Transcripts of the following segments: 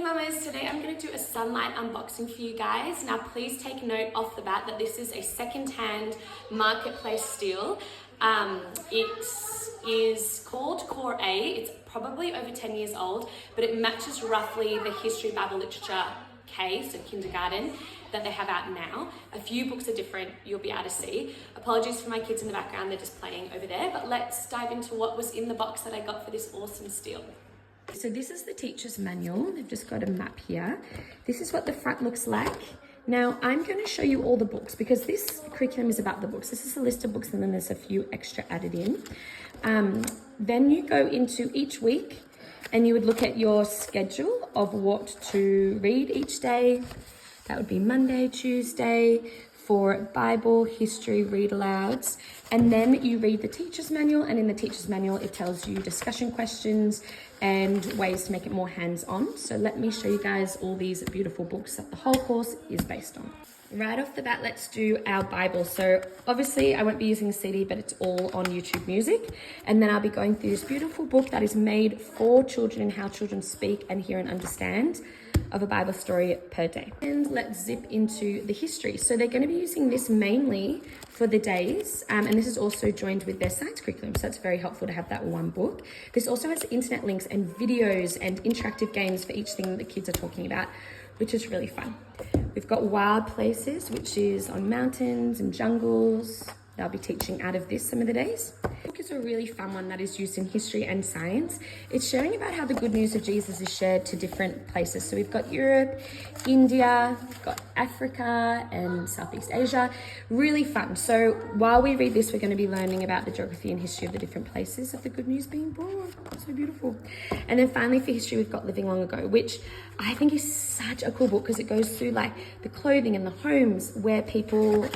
mamas, today I'm going to do a Sonlight unboxing for you guys. Now please take note off the bat that this is a second-hand marketplace steal. It is called Core A. It's probably over 10 years old, but it matches roughly the History, Bible, Literature K, so kindergarten, that they have out now. A few books are different, you'll be able to see. Apologies for my kids in the background, they're just playing over there, but let's dive into what was in the box that I got for this awesome steal. So this is the teacher's manual. They've just got a map here. This is what the front looks like. Now I'm going to show you all the books because this curriculum is about the books. This is a list of books and then there's a few extra added in. Then you go into each week and you would look at your schedule of what to read each day. That would be Monday, Tuesday for Bible, history, read alouds. And then you read the teacher's manual, and in the teacher's manual, it tells you discussion questions and ways to make it more hands-on. So let me show you guys all these beautiful books that the whole course is based on. Right off the bat, let's do our Bible. So obviously I won't be using a CD, but it's all on YouTube Music. And then I'll be going through this beautiful book that is made for children and how children speak and hear and understand of a Bible story per day. And let's zip into the history. So they're going to be using this mainly for the days, and this is also joined with their science curriculum, so it's very helpful to have that one book. This also has internet links and videos and interactive games for each thing that the kids are talking about, which is really fun. We've got Wild Places, which is on mountains and jungles. They'll be teaching out of this some of the days. The book is a really fun one that is used in history and science. It's sharing about how the good news of Jesus is shared to different places. So we've got Europe, India, we've got Africa and Southeast Asia. Really fun. So while we read this, we're going to be learning about the geography and history of the different places of the good news being brought. So beautiful. And then finally for history, we've got Living Long Ago, which I think is such a cool book because it goes through like the clothing and the homes where people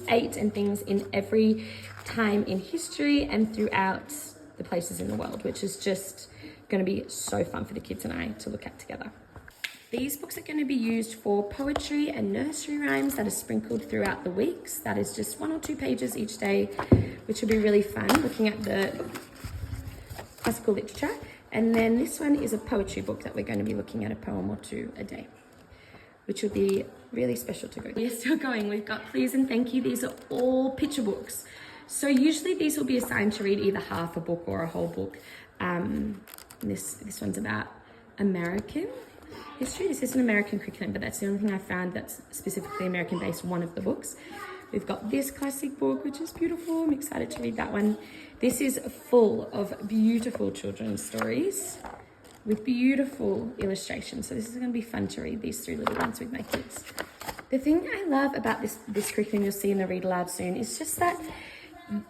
ate and things in every time in history and throughout the places in the world, which is just going to be so fun for the kids and I to look at together. These books are going to be used for poetry and nursery rhymes that are sprinkled throughout the weeks. That is just 1 or 2 pages each day, which will be really fun, looking at the classical literature. And then this one is a poetry book that we're going to be looking at a poem or 2 a day, which will be really special to go. We're still going. We've got Please and Thank You. These are all picture books. So usually these will be assigned to read either half a book or a whole book. This one's about American history. This is an American curriculum, but that's the only thing I found that's specifically American based, one of the books. We've got this classic book, which is beautiful. I'm excited to read that one. This is full of beautiful children's stories with beautiful illustrations. So this is going to be fun to read these 3 little ones with my kids. The thing I love about this curriculum you'll see in the read aloud soon is just that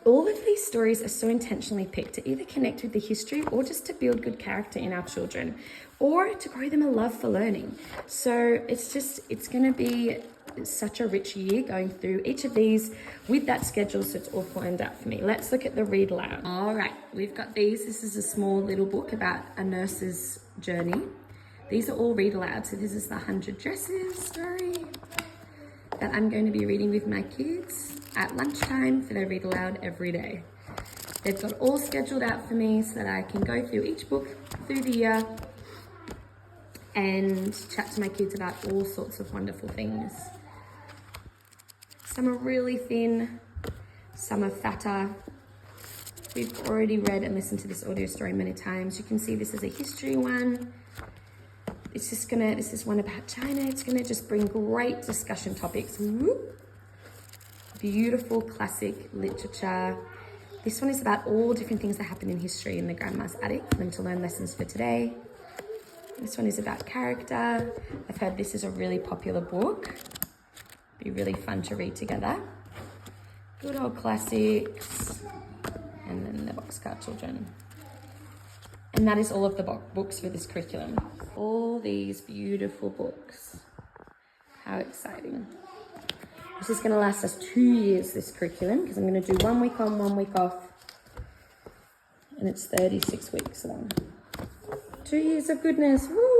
all of these stories are so intentionally picked to either connect with the history or just to build good character in our children or to grow them a love for learning. So it's going to be such a rich year going through each of these with that schedule, so it's all planned out for me. Let's look at the read aloud. All right, we've got these. This is a small little book about a nurse's journey. These are all read aloud. So this is the 100 Dresses story that I'm going to be reading with my kids at lunchtime for their read aloud every day. They've got all scheduled out for me so that I can go through each book through the year and chat to my kids about all sorts of wonderful things. Some are really thin, some are fatter. We've already read and listened to this audio story many times. You can see this is a history one. This is one about China. It's gonna just bring great discussion topics. Whoop. Beautiful classic literature. This one is about all different things that happen in history in the grandma's attic for them to learn lessons for today. This one is about character. I've heard this is a really popular book. Be really fun to read together. Good old classics. And then the Boxcar Children. And that is all of the books for this curriculum. All these beautiful books. How exciting. This is going to last us 2 years, this curriculum, because I'm going to do 1 week on, 1 week off. And it's 36 weeks long. 2 years of goodness. Woo!